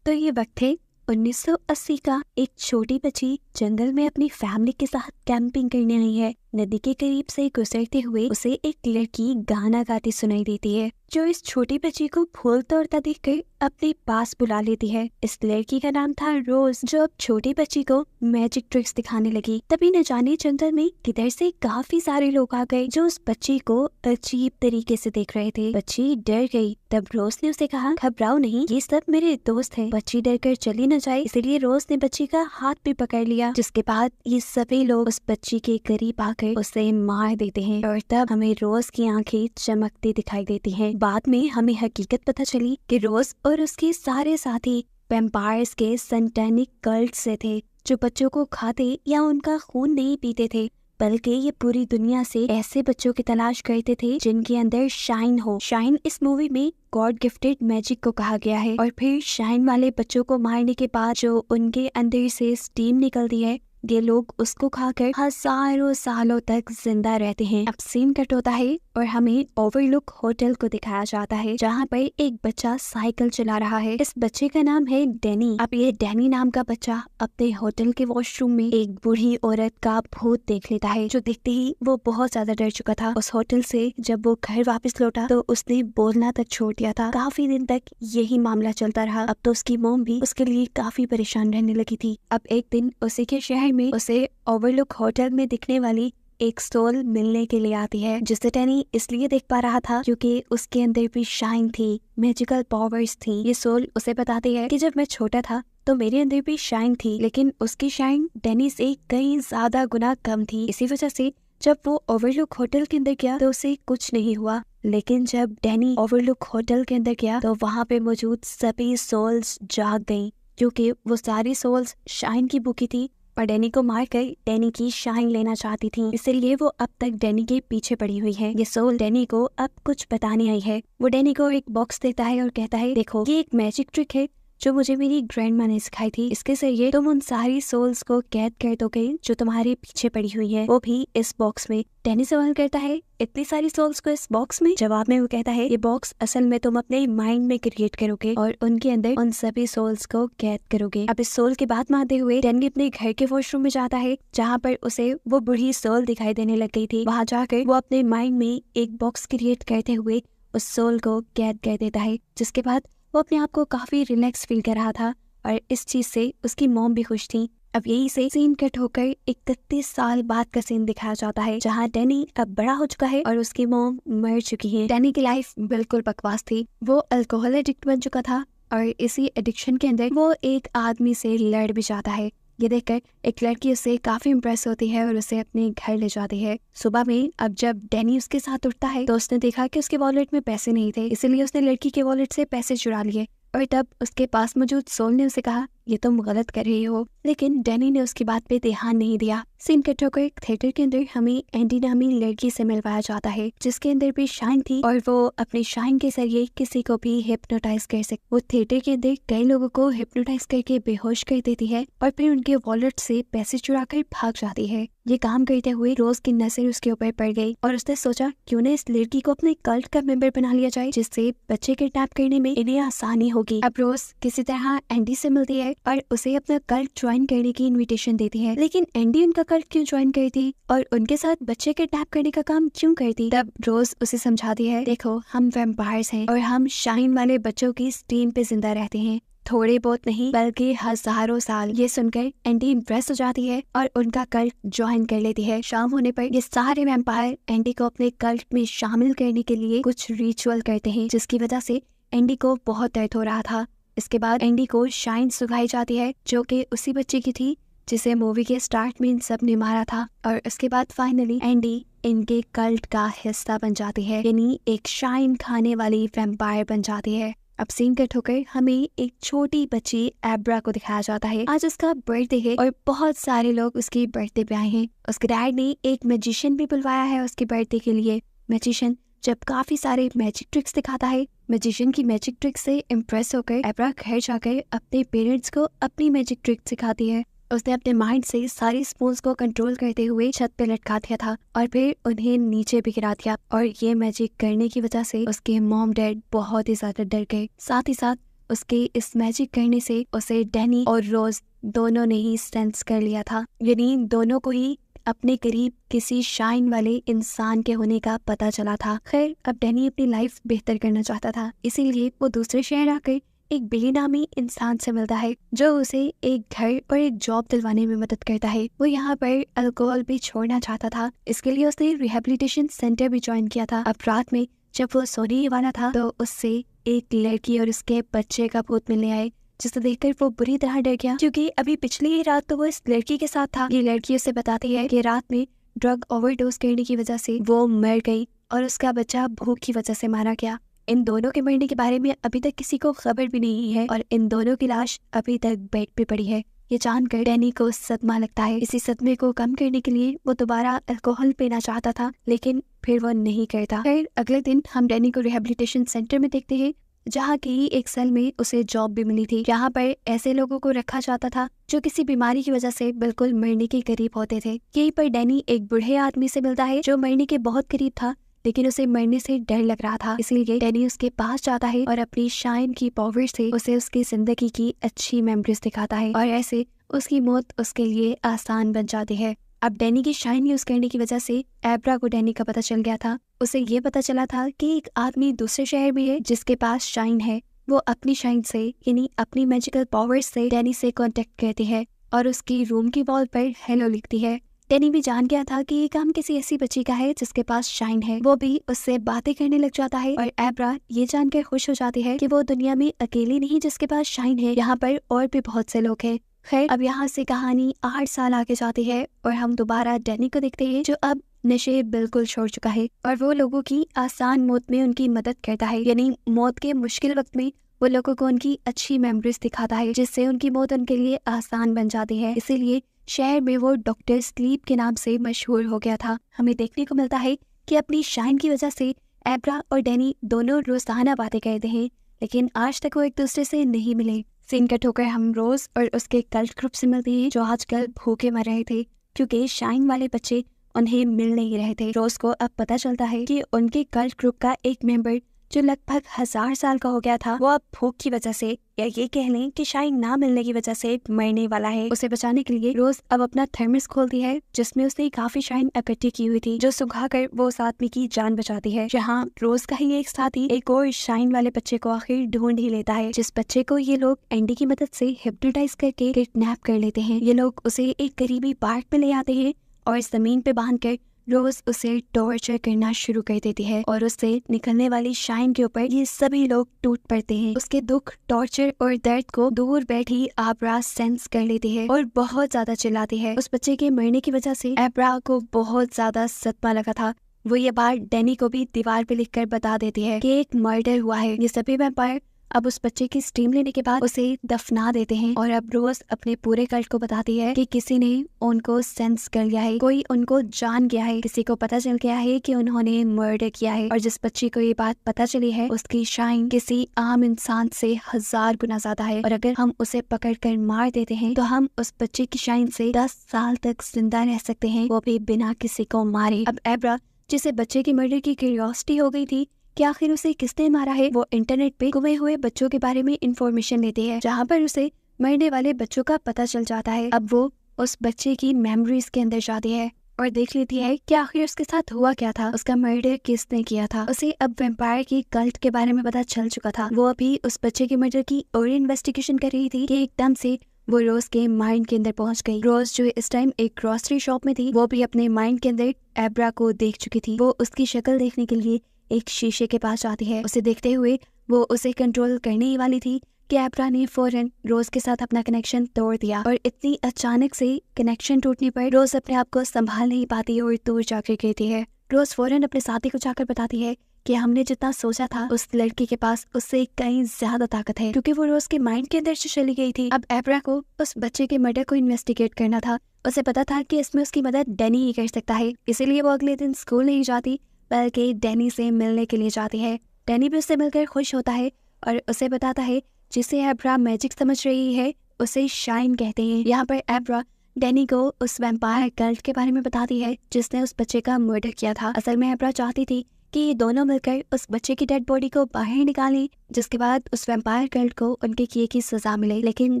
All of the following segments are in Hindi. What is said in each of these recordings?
तो ये वक्त है 1980 का। एक छोटी बच्ची जंगल में अपनी फैमिली के साथ कैंपिंग करने आई है। नदी के करीब से गुजरते हुए उसे एक लड़की गाना गाती सुनाई देती है, जो इस छोटी बच्ची को फूल तोड़ता देखकर अपने पास बुला लेती है। इस लड़की का नाम था रोज, जो अब छोटी बच्ची को मैजिक ट्रिक्स दिखाने लगी। तभी न जाने जंगल में किधर से काफी सारे लोग आ गए, जो उस बच्ची को अजीब तरीके से देख रहे थे। बच्ची डर गई। तब रोज ने उसे कहा, घबराओ नहीं, ये सब मेरे दोस्त हैं। बच्ची डर कर चली न जाए, इसलिए रोज ने बच्ची का हाथ भी पकड़ लिया। जिसके बाद ये सभी लोग उस बच्ची के करीब आकर उसे मार देते हैं और तब हमें रोज की आंखें चमकती दिखाई देती हैं। बाद में हमें हकीकत पता चली कि रोज और उसके सारे साथी वैम्पायर्स के सैटेनिक कल्ट से थे, जो बच्चों को खाते या उनका खून नहीं पीते थे, बल्कि ये पूरी दुनिया से ऐसे बच्चों की तलाश करते थे जिनके अंदर शाइन हो। शाइन इस मूवी में गॉड गिफ्टेड मैजिक को कहा गया है। और फिर शाइन वाले बच्चों को मारने के बाद जो उनके अंदर से स्टीम निकलती है, ये लोग उसको खाकर हजारों सालों तक जिंदा रहते हैं। अब सीन कट होता है और हमें ओवरलुक होटल को दिखाया जाता है, जहाँ पर एक बच्चा साइकिल चला रहा है। इस बच्चे का नाम है डैनी। अब ये डैनी नाम का बच्चा अपने होटल के वॉशरूम में एक बूढ़ी औरत का भूत देख लेता है, जो देखते ही वो बहुत ज्यादा डर चुका था। उस होटल से जब वो घर वापस लौटा तो उसने बोलना तक छोड़ दिया था। काफी दिन तक यही मामला चलता रहा। अब तो उसकी मॉम भी उसके लिए काफी परेशान रहने लगी थी। अब एक दिन उसी के शहर में उसे ओवरलुक होटल में दिखने वाली एक सोल मिलने के लिए आती है, जिसे टैनी इसलिए देख पा रहा था क्योंकि उसके अंदर भी शाइन थी, मैजिकल पावर्स थी। ये सोल उसे बताती है कि जब मैं छोटा था तो मेरे अंदर भी शाइन थी, लेकिन उसकी शाइन डैनी से कई ज्यादा गुना कम थी। इसी वजह से जब वो ओवरलुक होटल के अंदर गया तो उसे कुछ नहीं हुआ। लेकिन जब डैनी ओवरलुक होटल के अंदर गया तो वहाँ पे मौजूद सभी सोल्स जाग गईं, क्योंकि वो सारी सोल्स शाइन की भूखी थी और डैनी को मारकर डैनी की शाइन लेना चाहती थी। इसलिए वो अब तक डैनी के पीछे पड़ी हुई है। ये सोल डैनी को अब कुछ बताने आई है। वो डैनी को एक बॉक्स देता है और कहता है, देखो ये एक मैजिक ट्रिक है जो मुझे मेरी ग्रैंडमा ने सिखाई थी। इसके जरिए तुम उन सारी सोल्स को कैद कर दोगे जो तुम्हारे पीछे पड़ी हुई है, वो भी इस बॉक्स में। डैनी सवाल करता है, इतनी सारी सोल्स को इस बॉक्स में? जवाब में वो कहता है, ये बॉक्स असल में तुम अपने माइंड में क्रिएट करोगे और उनके अंदर उन सभी सोल्स को कैद करोगे। अब इस सोल की बात मानते हुए डैनी अपने घर के वॉशरूम में जाता है, जहाँ पर उसे वो बुढ़ी सोल दिखाई देने लग गई थी। वहाँ जाकर वो अपने माइंड में एक बॉक्स क्रिएट करते हुए उस सोल को कैद कर देता है, जिसके बाद वो अपने आप को काफी रिलैक्स फील कर रहा था और इस चीज से उसकी मॉम भी खुश थी। अब यही से सीन कट होकर 31 साल बाद का सीन दिखाया जाता है, जहाँ डैनी अब बड़ा हो चुका है और उसकी मॉम मर चुकी है। डैनी की लाइफ बिल्कुल बकवास थी। वो अल्कोहल एडिक्ट बन चुका था और इसी एडिक्शन के अंदर वो एक आदमी से लड़ भी जाता है। ये देखकर एक लड़की उससे काफी इम्प्रेस होती है और उसे अपने घर ले जाती है। सुबह में अब जब डैनी उसके साथ उठता है तो उसने देखा कि उसके वॉलेट में पैसे नहीं थे, इसलिए उसने लड़की के वॉलेट से पैसे चुरा लिए और तब उसके पास मौजूद सोल ने उसे कहा, ये तुम गलत कर रही हो। लेकिन डैनी ने उसकी बात पे ध्यान नहीं दिया। सीन कट होकर एक थिएटर के अंदर हमें एंडी नामी लड़की से मिलवाया जाता है, जिसके अंदर भी शाइन थी और वो अपने शाइन के जरिए किसी को भी हिप्नोटाइज कर सकती। वो थिएटर के अंदर कई लोगों को हिप्नोटाइज करके बेहोश कर देती है और फिर उनके वॉलेट से पैसे चुरा कर भाग जाती है। ये काम करते हुए रोज की नजर उसके ऊपर पड़ गई और उसने सोचा क्यों न इस लड़की को अपने कल्ट का मेंबर बना लिया जाए, जिससे बच्चे किडनैप करने में इन्हें आसानी होगी। अब रोज किसी तरह एंडी से मिलती है और उसे अपना कल्ट ज्वाइन करने की इनविटेशन देती है। लेकिन एंडी उनका कल्ट क्यों ज्वाइन करती और उनके साथ बच्चे किडनैप करने का काम क्यों करती? तब रोज उसे समझाती है, देखो हम वैम्पायर्स हैं और हम शाइन वाले बच्चों की स्टीम पे जिंदा रहते हैं, थोड़े बहुत नहीं बल्कि हजारों साल। ये सुनकर एंडी इम्प्रेस हो जाती है और उनका कल्ट ज्वाइन कर लेती है। शाम होने पर ये सारे वैम्पायर एंडी को अपने कल्ट में शामिल करने के लिए कुछ रिचुअल करते हैं, जिसकी वजह से एंडी को बहुत दर्द हो रहा था। इसके बाद एंडी को शाइन सुखाई जाती है, जो कि उसी बच्चे की थी जिसे मूवी के स्टार्ट में इन सब ने मारा था। और उसके बाद फाइनली एंडी इनके कल्ट का हिस्सा बन जाती है, यानी एक शाइन खाने वाली वैम्पायर बन जाती है। अब सीन कट होकर हमें एक छोटी बच्ची एब्रा को दिखाया जाता है। आज उसका बर्थडे है और बहुत सारे लोग उसकी बर्थडे पे आए हैं। उसके डैड ने एक मैजिशियन भी बुलवाया है उसके बर्थडे के लिए। मैजिशियन जब काफी सारे मैजिक ट्रिक्स दिखाता है, मैजिशियन की मैजिक ट्रिक से इम्प्रेस होकर एब्रा घर जाकर अपने पेरेंट्स को अपनी मैजिक ट्रिक सिखाती है। उसने अपने माइंड से सारी स्पून्स को कंट्रोल करते हुए छत पे लटका दिया था और फिर उन्हें नीचे भी गिरा दिया। और ये मैजिक करने की वजह से उसके मॉम डैड बहुत ही ज्यादा डर गए। साथ ही साथ उसके इस मैजिक करने से उसे डैनी और रोज दोनों ने ही सेंस कर लिया था। यानी दोनों को ही अपने करीब किसी शाइन वाले इंसान के होने का पता चला था। खैर, अब डैनी अपनी लाइफ बेहतर करना चाहता था, इसीलिए वो दूसरे शहर आकर एक बिली नामी इंसान से मिलता है जो उसे एक घर और एक जॉब दिलवाने में मदद करता है। वो यहाँ पर अल्कोहल भी छोड़ना चाहता था, इसके लिए उसने रिहेबिलिटेशन सेंटर भी ज्वाइन किया था। अब रात में जब वो सोने ही वाला था तो उससे एक लड़की और उसके बच्चे का भूत मिलने आए, जिसे देखकर वो बुरी तरह डर गया, क्योंकि अभी पिछली ही रात तो वो इस लड़की के साथ था। ये लड़की उसे बताती है कि रात में ड्रग ओवरडोज करने की वजह से वो मर गई और उसका बच्चा भूख की वजह से मारा गया। इन दोनों के मरने के बारे में अभी तक किसी को खबर भी नहीं है और इन दोनों की लाश अभी तक बेड पे पड़ी है। ये जानकर डैनी को सदमा लगता है। इसी सदमे को कम करने के लिए वो दोबारा अल्कोहल पीना चाहता था, लेकिन फिर वो नहीं करता। फिर अगले दिन हम डैनी को रिहेबिलिटेशन सेंटर में देखते हैं, जहाँ की एक सेल में उसे जॉब भी मिली थी। यहाँ पर ऐसे लोगों को रखा जाता था जो किसी बीमारी की वजह से बिल्कुल मरने के करीब होते थे। यहीं पर डैनी एक बूढ़े आदमी से मिलता है जो मरने के बहुत करीब था, लेकिन उसे मरने से डर लग रहा था। इसलिए डैनी उसके पास जाता है और अपनी शाइन की पावर से उसे उसकी जिंदगी की अच्छी मेमोरीज दिखाता है और ऐसे उसकी मौत उसके लिए आसान बन जाती है। अब डैनी की शाइन यूज करने की वजह से एब्रा को डैनी का पता चल गया था। उसे ये पता चला था कि एक आदमी दूसरे शहर में है जिसके पास शाइन है। वो अपनी शाइन से यानी अपनी मैजिकल पावर्स से डैनी से कांटेक्ट करती है और उसकी रूम की वॉल पर हेलो लिखती है। डैनी भी जान गया था कि ये काम किसी ऐसी बच्ची का है जिसके पास शाइन है। वो भी उससे बातें करने लग जाता है और एब्रा ये जानकर खुश हो जाती है कि वो दुनिया में अकेली नहीं जिसके पास शाइन है, यहाँ पर और भी बहुत से लोग हैं। खैर, अब यहाँ से कहानी 8 साल आगे जाती है और हम दोबारा डैनी को देखते हैं जो अब नशे बिल्कुल छोड़ चुका है और वो लोगों की आसान मौत में उनकी मदद करता है। यानी मौत के मुश्किल वक्त में वो लोगों को उनकी अच्छी मेमोरीज दिखाता है, जिससे उनकी मौत उनके लिए आसान बन जाती है। इसीलिए शहर में वो डॉक्टर स्लीप के नाम से मशहूर हो गया था। हमें देखने को मिलता है कि अपनी शाइन की वजह से एब्रा और डैनी दोनों रोजाना बातें करते हैं, लेकिन आज तक वो एक दूसरे से नहीं मिले। सीन कट होकर हम रोज और उसके कल्ट ग्रुप से मिलते हैं जो आजकल भूखे मर रहे थे क्योंकि शाइन वाले बच्चे उन्हें मिल नहीं रहे थे। रोज को अब पता चलता है कि उनके कल्ट ग्रुप का एक मेंबर जो लगभग 1000 साल का हो गया था, वो अब भूख की वजह से या ये कह लें कि शाइन ना मिलने की वजह से मरने वाला है। उसे बचाने के लिए रोज अब अपना थर्मस खोलती है जिसमें उसने काफी शाइन इकट्ठी की हुई थी, जो सुखाकर वो उस आदमी की जान बचाती है। जहाँ रोज का ही एक साथी एक और शाइन वाले बच्चे को आखिर ढूंढ ही लेता है, जिस बच्चे को ये लोग एंडी की मदद से हिप्नोटाइज करके किडनैप कर लेते हैं। ये लोग उसे एक करीबी पार्क में ले आते हैं और जमीन पे बांध कर रोज उसे टॉर्चर करना शुरू कर देती है और उससे निकलने वाली शाइन के ऊपर ये सभी लोग टूट पड़ते हैं। उसके दुख, टॉर्चर और दर्द को दूर बैठी एब्रा सेंस कर लेती है और बहुत ज्यादा चिल्लाती है। उस बच्चे के मरने की वजह से एब्रा को बहुत ज्यादा सदमा लगा था। वो ये बात डैनी को भी दीवार पे लिखकर बता देती है कि एक मर्डर हुआ है। ये सभी वैम्पायर अब उस बच्चे की स्टीम लेने के बाद उसे दफना देते हैं और अब रोज अपने पूरे कल्ट को बताती है कि किसी ने उनको सेंस कर लिया है, कोई उनको जान गया है, किसी को पता चल गया है कि उन्होंने मर्डर किया है। और जिस बच्ची को ये बात पता चली है उसकी शाइन किसी आम इंसान से 1000 गुना ज्यादा है और अगर हम उसे पकड़ कर मार देते हैं तो हम उस बच्चे की शाइन से 10 साल तक जिंदा रह सकते हैं, वो भी बिना किसी को मारे। अब एब्रा, जिसे बच्चे की मर्डर की क्यूरियोसिटी हो गई थी कि आखिर उसे किसने मारा है, वो इंटरनेट पे गुमे हुए बच्चों के बारे में इंफॉर्मेशन लेती है, जहाँ पर उसे मरने वाले बच्चों का पता चल जाता है। अब वो उस बच्चे की मेमोरीज के अंदर जाती है और देख लेती है कि आखिर उसके साथ हुआ क्या था, उसका मर्डर किसने किया था। उसे अब वैम्पायर की कल्ट के बारे में पता चल चुका था। वो अभी उस बच्चे के मर्डर की और इन्वेस्टिगेशन कर रही थी कि एकदम से वो रोज के माइंड के अंदर पहुंच गई। रोज जो इस टाइम एक ग्रोसरी शॉप में थी, वो भी अपने माइंड के अंदर एब्रा को देख चुकी थी। वो उसकी शक्ल देखने के लिए एक शीशे के पास जाती है। उसे देखते हुए वो उसे कंट्रोल करने ही वाली थी कि एब्रा ने फौरन रोज के साथ अपना कनेक्शन तोड़ दिया और इतनी अचानक से कनेक्शन टूटने पर रोज अपने आप को संभाल नहीं पाती और दूर जाकर गिरती है। रोज फौरन अपने साथी को जाकर बताती है कि हमने जितना सोचा था उस लड़की के पास उससे कहीं ज्यादा ताकत है, क्योंकि वो रोज के माइंड के अंदर से चली गई थी। अब एब्रा को उस बच्चे के मर्डर को इन्वेस्टिगेट करना था। उसे पता था कि इसमें उसकी मदद डैनी ही कर सकता है, इसीलिए वो अगले दिन स्कूल नहीं जाती बल्कि डैनी से मिलने के लिए जाती है। डैनी भी उससे मिलकर खुश होता है और उसे बताता है जिसे एब्रा मैजिक समझ रही है उसे शाइन कहते हैं। यहाँ पर एब्रा डैनी को उस वैम्पायर कल्ट के बारे में बताती है जिसने उस बच्चे का मर्डर किया था। असल में एब्रा चाहती थी कि ये दोनों मिलकर उस बच्चे की डेड बॉडी को बाहर निकालें, जिसके बाद उस वैम्पायर गर्ल को उनके किए की सजा मिले। लेकिन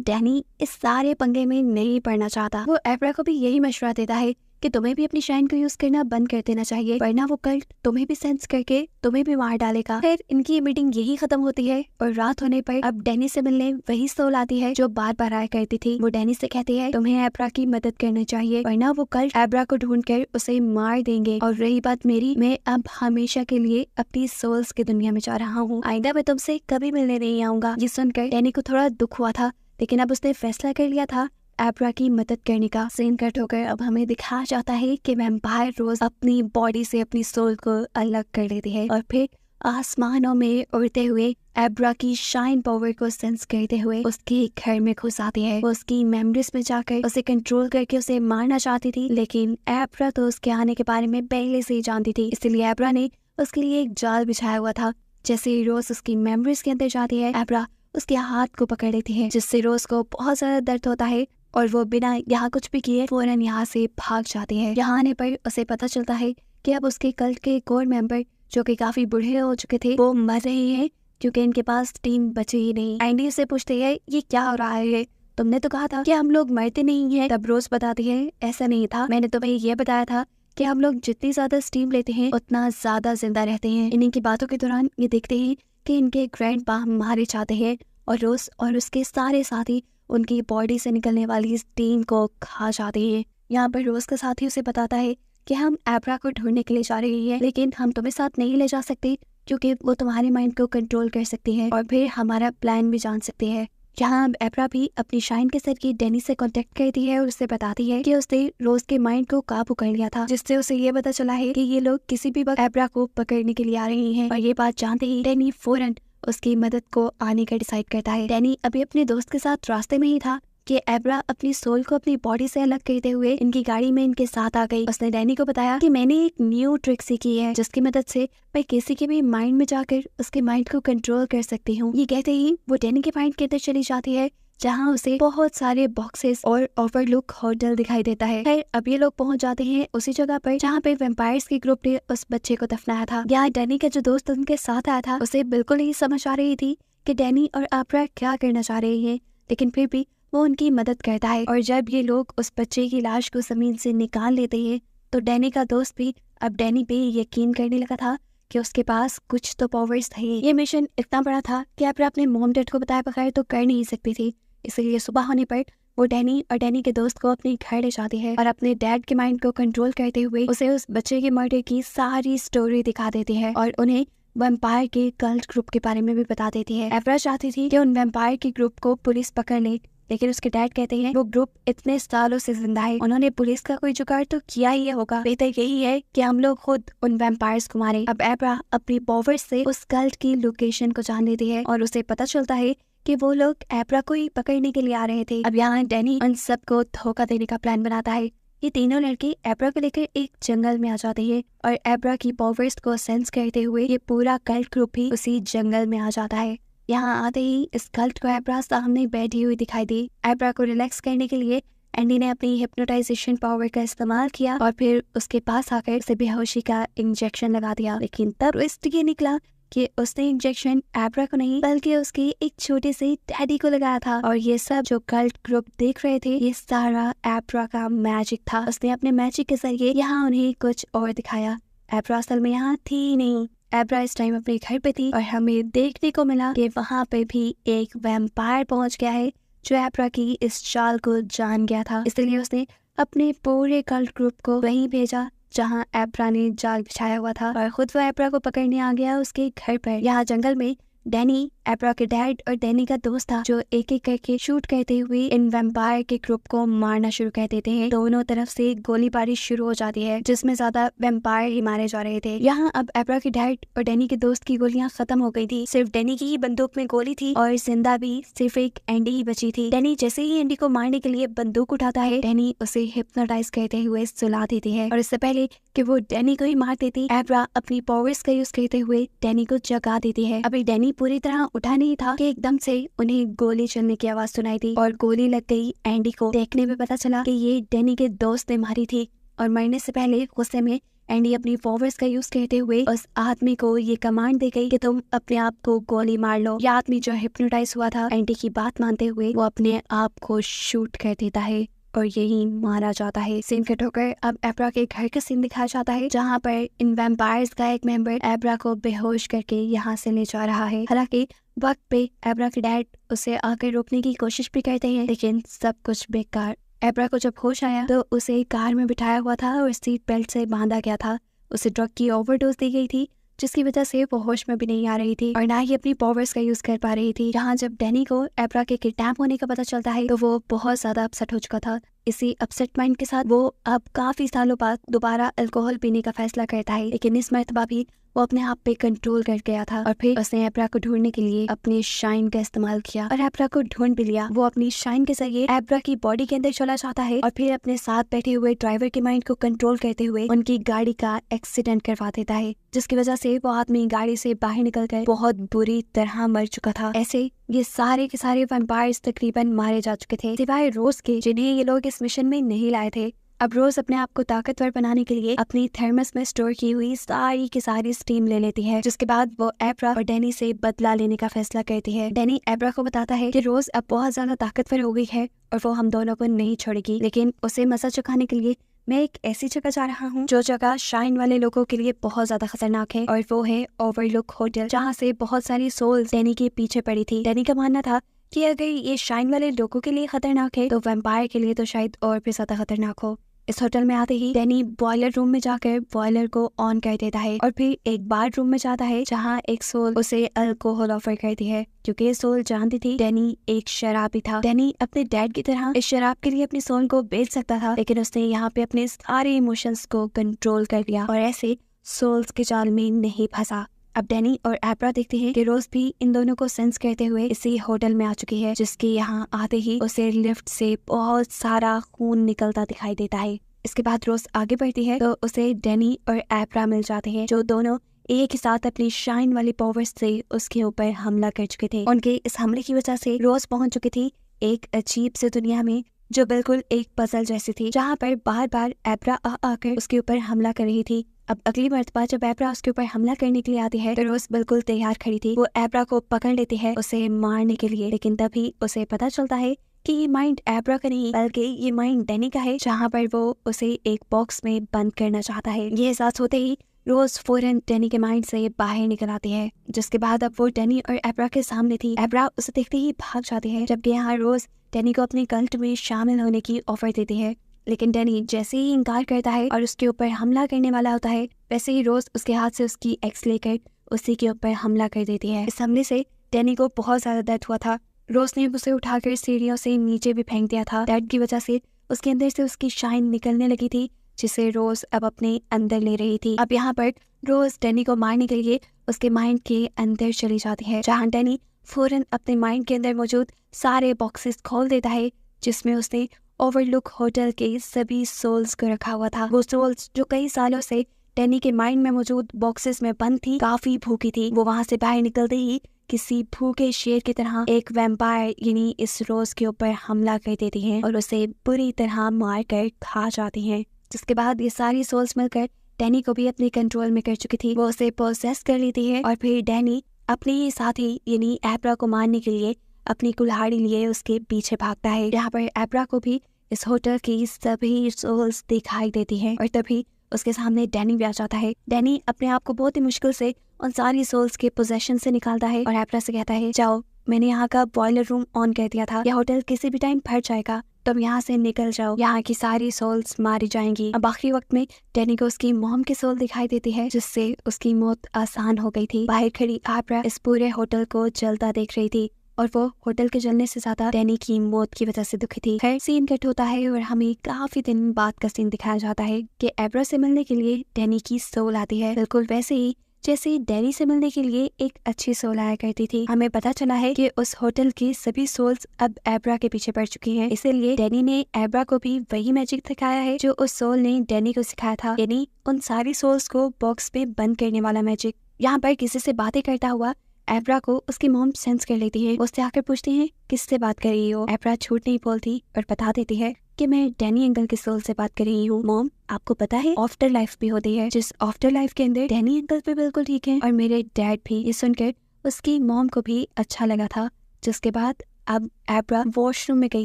डैनी इस सारे पंगे में नहीं पड़ना चाहता। वो एब्रा को भी यही मशवरा देता है कि तुम्हें भी अपनी शाइन को यूज करना बंद कर देना चाहिए, वरना वो कल्ट तुम्हें भी सेंस करके तुम्हें भी मार डालेगा। फिर इनकी ये मीटिंग यही खत्म होती है और रात होने पर अब डैनी से मिलने वही सोल आती है जो बार बार आया करती थी। वो डैनी से कहती है तुम्हें एब्रा की मदद करनी चाहिए, वरना वो कल्ट एब्रा को ढूंढ कर उसे मार देंगे। और रही बात मेरी, मैं अब हमेशा के लिए अपनी सोल्स की दुनिया में जा रहा हूँ, आइंदा मैं तुमसे कभी मिलने नहीं आऊंगा। ये सुनकर डैनी को थोड़ा दुख हुआ था, लेकिन अब उसने फैसला कर लिया था एब्रा की मदद करने का। सीन कट होकर अब हमें दिखाया जाता है कि वैम्पायर रोज अपनी बॉडी से अपनी सोल को अलग कर लेती है और फिर आसमानों में उड़ते हुए एब्रा की शाइन पावर को सेंस करते हुए उसके घर में घुस आती है। वो उसकी मेमोरीज में जाकर उसे कंट्रोल करके उसे मारना चाहती थी, लेकिन एब्रा तो उसके आने के बारे में पहले से ही जानती थी, इसलिए एब्रा ने उसके लिए एक जाल बिछाया हुआ था। जैसे ही रोज उसकी मेमोरीज के अंदर जाती है, एब्रा उसके हाथ को पकड़ लेती है, जिससे रोज को बहुत ज्यादा दर्द होता है और वो बिना यहाँ कुछ भी किए फौरन यहाँ से भाग जाती है। यहाँ आने पर उसे पता चलता है कि अब उसके कल्ट के कोर मेंबर जो कि काफी बूढ़े हो चुके थे वो मर रहे हैं, क्योंकि इनके पास टीम बची ही नहीं। एंडी से पूछते है ये क्या हो रहा है, तुमने तो कहा था कि हम लोग मरते नहीं है। तब रोज बताती है ऐसा नहीं था, मैंने तुम्हें ये बताया था कि हम लोग जितनी ज्यादा स्टीम लेते हैं उतना ज्यादा जिंदा रहते हैं। इन्हीं की बातों के दौरान ये देखते हैं कि इनके ग्रैंडपा मारे जाते हैं और रोज और उसके सारे साथी उनकी बॉडी से निकलने वाली स्टीम को खा जाते हैं। यहाँ पर रोज का साथी उसे बताता है कि हम एब्रा को ढूंढने के लिए जा रहे हैं, लेकिन हम तुम्हें साथ नहीं ले जा सकते क्योंकि वो तुम्हारे माइंड को कंट्रोल कर सकती है और फिर हमारा प्लान भी जान सकते हैं। जहाँ अब एब्रा भी अपनी शाइन के जरिए डैनी से कांटेक्ट करती है और उसे बताती है कि उसने रोज के माइंड को काबू कर लिया था, जिससे उसे ये पता चला है कि ये लोग किसी भी वक्त एब्रा को पकड़ने के लिए आ रहे हैं। और ये बात जानते ही डैनी फौरन उसकी मदद को आने का डिसाइड करता है। डैनी अभी अपने दोस्त के साथ रास्ते में ही था कि एब्रा अपनी सोल को अपनी बॉडी से अलग करते हुए इनकी गाड़ी में इनके साथ आ गई। उसने डैनी को बताया कि मैंने एक न्यू ट्रिक सीखी है जिसकी मदद से मैं किसी के भी माइंड में जाकर उसके माइंड को कंट्रोल कर सकती हूँ। ये कहते ही वो डैनी के माइंड के अंदर चली जाती है, जहाँ उसे बहुत सारे बॉक्सेस और ओवरलुक होटल दिखाई देता है। खैर अब ये लोग पहुंच जाते हैं उसी जगह पर जहाँ पे वैम्पायर्स के ग्रुप ने उस बच्चे को दफनाया था। यहाँ डैनी का जो दोस्त उनके साथ आया था उसे बिल्कुल नहीं समझ आ रही थी कि डैनी और एब्रा क्या करना चाह रहे हैं, लेकिन फिर भी वो उनकी मदद करता है। और जब ये लोग उस बच्चे की लाश को जमीन से निकाल लेते हैं तो डैनी का दोस्त भी अब डैनी पे यकीन करने लगा था कि उसके पास कुछ तो पावर्स थे। ये मिशन इतना बड़ा था कि एब्रा अपने मॉम डैड को बताए बगैर तो कर नहीं सकती थी, इसलिए सुबह होने पर वो डैनी और डैनी के दोस्त को अपने घर ले जाती है और अपने डैड के माइंड को कंट्रोल करते हुए उसे उस बच्चे के मर्डर की सारी स्टोरी दिखा देती है और उन्हें वैम्पायर के कल्ट ग्रुप के बारे में भी बता देती है। एब्रा चाहती थी कि उन वैम्पायर के ग्रुप को पुलिस पकड़ ले, लेकिन उसके डैड कहते हैं वो ग्रुप इतने सालों से जिंदा है, उन्होंने पुलिस का कोई जुगाड़ तो किया ही होगा, बेहतर यही है कि हम लोग खुद उन वैम्पायर्स को मारे। अब एब्रा अपनी पावर्स से उस कल्ट की लोकेशन को जान लेती है और उसे पता चलता है कि वो लोग एब्रा को ही पकड़ने के लिए आ रहे थे। अब यहाँ डैनी उन सबको धोखा देने का प्लान बनाता है। ये तीनों लड़के एब्रा को लेकर एक जंगल में आ जाते हैं और एब्रा की पावर्स को सेंस करते हुए ये पूरा कल्ट ग्रुप भी उसी जंगल में आ जाता है। यहाँ आते ही इस कल्ट को एब्रा सामने बैठी हुई दिखाई दी। एब्रा को रिलैक्स करने के लिए एंडी ने अपनी हिप्नोटाइजेशन पावर का इस्तेमाल किया और फिर उसके पास आकर उसे बेहोशी का इंजेक्शन लगा दिया। लेकिन तब ट्विस्ट ये निकला कि उसने इंजेक्शन एब्रा को नहीं बल्कि उसके एक छोटे से डैडी को लगाया था। और ये सब जो कल्ट ग्रुप देख रहे थे ये सारा एब्रा का मैजिक था। उसने अपने मैजिक के जरिए यहाँ उन्हें कुछ और दिखाया। एब्रा असल में यहाँ थी ही नहीं। एब्रा इस टाइम अपने घर पे थी और हमें देखने को मिला कि वहाँ पे भी एक वैम्पायर पहुंच गया है जो एब्रा की इस चाल को जान गया था, इसलिए उसने अपने पूरे कल्ट ग्रुप को वहीं भेजा जहाँ एब्रा ने जाल बिछाया हुआ था और खुद वो एब्रा को पकड़ने आ गया उसके घर पर। यहाँ जंगल में डैनी, एब्रा के डैड और डैनी का दोस्त था जो एक एक करके शूट करते हुए इन वैम्पायर के ग्रुप को मारना शुरू कर देते हैं। दोनों तरफ से गोलीबारी शुरू हो जाती है जिसमें ज्यादा वैम्पायर ही मारे जा रहे थे। यहाँ अब एब्रा के डैड और डैनी के दोस्त की गोलियां खत्म हो गई थी, सिर्फ डैनी की ही बंदूक में गोली थी और जिंदा भी सिर्फ एक एंडी ही बची थी। डैनी जैसे ही एंडी को मारने के लिए बंदूक उठाता है, डैनी उसे हिप्नोटाइज करते हुए सुला देती है और इससे पहले कि वो डैनी को ही मार देती, एब्रा अपनी पावर्स का यूज करते हुए डैनी को जगा देती है। अभी डैनी पूरी तरह उठा नहीं था कि एकदम से उन्हें गोली चलने की आवाज सुनाई थी और गोली लग गई एंडी को। देखने में पता चला कि ये डैनी के दोस्त ने मारी थी और मरने से पहले गुस्से में एंडी अपनी पावर्स का यूज करते हुए उस आदमी को ये कमांड दे गई कि तुम अपने आप को गोली मार लो। यह आदमी जो हिप्नोटाइज हुआ था एंडी की बात मानते हुए वो अपने आप को शूट कर देता है और यही मारा जाता है। सीन कट होकर अब एब्रा के घर का सीन दिखाया जाता है जहाँ पर इन वैम्पायर्स का एक मेंबर एब्रा को बेहोश करके यहाँ से ले जा रहा है। हालांकि वक्त पे एब्रा के डैड उसे आकर रोकने की कोशिश भी करते हैं लेकिन सब कुछ बेकार। एब्रा को जब होश आया तो उसे कार में बिठाया हुआ था और सीट बेल्ट से बांधा गया था। उसे ड्रग की ओवरडोज दी गई थी जिसकी वजह से वो होश में भी नहीं आ रही थी और ना ही अपनी पावर्स का यूज कर पा रही थी। जहाँ जब डैनी को एब्रा के किडनैप होने का पता चलता है तो वो बहुत ज्यादा अपसेट हो चुका था। इसी अपसेट माइंड के साथ वो अब काफी सालों बाद दोबारा अल्कोहल पीने का फैसला करता है लेकिन इस मर्तबा भी वो अपने आप पे कंट्रोल कर गया था और फिर उसने एब्रा को ढूंढने के लिए अपनी शाइन का इस्तेमाल किया और एब्रा को ढूंढ भी लिया। वो अपनी शाइन के जरिए एब्रा की बॉडी के अंदर चला जाता है और फिर अपने साथ बैठे हुए ड्राइवर के माइंड को कंट्रोल करते हुए उनकी गाड़ी का एक्सीडेंट करवा देता है जिसकी वजह से वो आदमी गाड़ी से बाहर निकलकर बहुत बुरी तरह मर चुका था। ऐसे ये सारे के सारे वैम्पायर्स तकरीबन मारे जा चुके थे सिवाय रोज के जिन्हें ये लोग इस मिशन में नहीं लाए थे। अब रोज अपने आप को ताकतवर बनाने के लिए अपनी थर्मस में स्टोर की हुई सारी की सारी स्टीम ले लेती है जिसके बाद वो एब्रा और डैनी से बदला लेने का फैसला करती है। डैनी एब्रा को बताता है कि रोज अब बहुत ज्यादा ताकतवर हो गई है और वो हम दोनों को नहीं छोड़ेगी लेकिन उसे मजा चुकाने के लिए मैं एक ऐसी जगह जा रहा हूँ जो जगह शाइन वाले लोगों के लिए बहुत ज्यादा खतरनाक है और वो है ओवरलुक होटल जहाँ से बहुत सारी सोल्स डैनी के पीछे पड़ी थी। डैनी का मानना था कि अगर ये शाइन वाले लोगों के लिए खतरनाक है तो वैम्पायर के लिए तो शायद और भी ज्यादा खतरनाक हो। इस होटल में आते ही डैनी बॉयलर रूम में जाकर बॉयलर को ऑन कर देता है और फिर एक बार रूम में जाता है जहाँ एक सोल उसे अल्कोहल ऑफर करती है क्योंकि सोल जानती थी डैनी एक शराबी था। डैनी अपने डैड की तरह इस शराब के लिए अपनी सोल को बेच सकता था लेकिन उसने यहाँ पे अपने सारे इमोशंस को कंट्रोल कर लिया और ऐसे सोल्स के जाल में नहीं फंसा। अब डैनी और एब्रा देखते हैं कि रोज भी इन दोनों को सेंस करते हुए इसी होटल में आ चुकी है जिसके यहाँ आते ही उसे लिफ्ट से बहुत सारा खून निकलता दिखाई देता है। इसके बाद रोज आगे बढ़ती है तो उसे डैनी और एब्रा मिल जाते हैं जो दोनों एक ही साथ अपनी शाइन वाली पावर्स से उसके ऊपर हमला कर चुके थे। उनके इस हमले की वजह से रोज पहुंच चुकी थी एक अजीब से दुनिया में जो बिल्कुल एक पजल जैसी थी जहाँ पर बार बार एब्रा आकर उसके ऊपर हमला कर रही थी। अब अगली मर्तबा जब एब्रा उसके ऊपर हमला करने के लिए आती है तो रोज बिल्कुल तैयार खड़ी थी। वो एब्रा को पकड़ लेती है उसे मारने के लिए लेकिन तभी उसे पता चलता है कि ये माइंड एब्रा का नहीं बल्कि ये माइंड डैनी का है जहाँ पर वो उसे एक बॉक्स में बंद करना चाहता है। ये एहसास होते ही रोज फौरन डैनी के माइंड से बाहर निकल आती है जिसके बाद अब वो डैनी और एब्रा के सामने थी। एब्रा उसे देखते ही भाग जाती है जबकि यहाँ रोज डैनी को अपने कल्ट में शामिल होने की ऑफर देती है लेकिन डैनी जैसे ही इनकार करता है और उसके ऊपर हमला करने वाला होता है वैसे ही रोज उसके हाथ से उसकी एक्स लेकर उसी के ऊपर हमला कर देती है। इस हमले से डैनी को बहुत ज्यादा दर्द हुआ था। रोज ने उसे उठाकर सीढ़ियों से नीचे भी फेंक दिया था। दर्द की वजह से उसके अंदर से उसकी शाइन निकलने लगी थी जिसे रोज अब अपने अंदर ले रही थी। अब यहाँ पर रोज डैनी को मारने के लिए उसके माइंड के अंदर चली जाती है जहाँ डैनी फौरन अपने माइंड के अंदर मौजूद सारे बॉक्सेस खोल देता है जिसमें उसने ओवरलुक होटल के सभी सोल्स को रखा हुआ था। वो सोल्स जो कई सालों से डैनी के माइंड में मौजूद बॉक्सेस में बंद थी काफी भूखी थी। वो वहां से बाहर निकलते ही किसी भूखे शेर की तरह एक वैम्पायर यानी इस रोज के ऊपर हमला कर देती हैं और उसे बुरी तरह मार कर खा जाती हैं। जिसके बाद ये सारी सोल्स मिलकर डैनी को भी अपने कंट्रोल में कर चुकी थी। वो उसे पोसेस कर लेती है और फिर डैनी अपने ही साथी यानी एब्रा को मारने के लिए अपनी कुल्हाड़ी लिए उसके पीछे भागता है। यहाँ पर एब्रा को भी इस होटल की सभी सोल्स दिखाई देती हैं और तभी उसके सामने डैनी भी आ जाता है। डैनी अपने आप को बहुत ही मुश्किल से उन सारी सोल्स के पोजेशन से निकालता है और एब्रा से कहता है जाओ, मैंने यहाँ का बॉयलर रूम ऑन कर दिया था, यह होटल किसी भी टाइम भर जाएगा, तुम यहाँ से निकल जाओ, यहाँ की सारी सोल्स मारी जाएंगी। अब आखिरी वक्त में डैनी को उसकी मॉम की सोल दिखाई देती है जिससे उसकी मौत आसान हो गई थी। बाहर खड़ी एब्रा इस पूरे होटल को जलता देख रही थी और वो होटल के जलने से ज्यादा डैनी की मौत की वजह से दुखी थी। खैर सीन कट होता है और हमें काफी दिन बाद का सीन दिखाया जाता है कि एब्रा से मिलने के लिए डैनी की सोल आती है, बिल्कुल वैसे ही जैसे डैनी से मिलने के लिए एक अच्छी सोल आया करती थी। हमें पता चला है कि उस होटल की सभी सोल्स अब एब्रा के पीछे पड़ चुकी हैं, इसीलिए डैनी ने एब्रा को भी वही मैजिक सिखाया है जो उस सोल ने डैनी को सिखाया था, यानी उन सारी सोल्स को बॉक्स में बंद करने वाला मैजिक। यहाँ पर किसी से बातें करता हुआ एब्रा को उसकी मॉम सेंस कर लेती है। उससे आकर पूछती है किससे बात कर रही हो। एब्रा झूठ नहीं बोलती और बता देती है कि मैं डैनी अंकल के सोल से बात कर रही हूँ। मॉम, आपको पता है आफ्टर लाइफ भी होती है, जिस आफ्टर लाइफ के अंदर डैनी अंकल भी बिल्कुल ठीक है और मेरे डैड भी। ये सुनकर उसकी मॉम को भी अच्छा लगा था। जिसके बाद अब एब्रा वॉशरूम में गई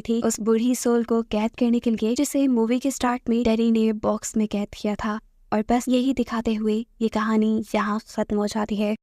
थी उस बूढ़ी सोल को कैद करने के लिए, जिसे मूवी के स्टार्ट में डैनी ने बॉक्स में कैद किया था। और बस यही दिखाते हुए ये कहानी यहाँ खत्म हो जाती है।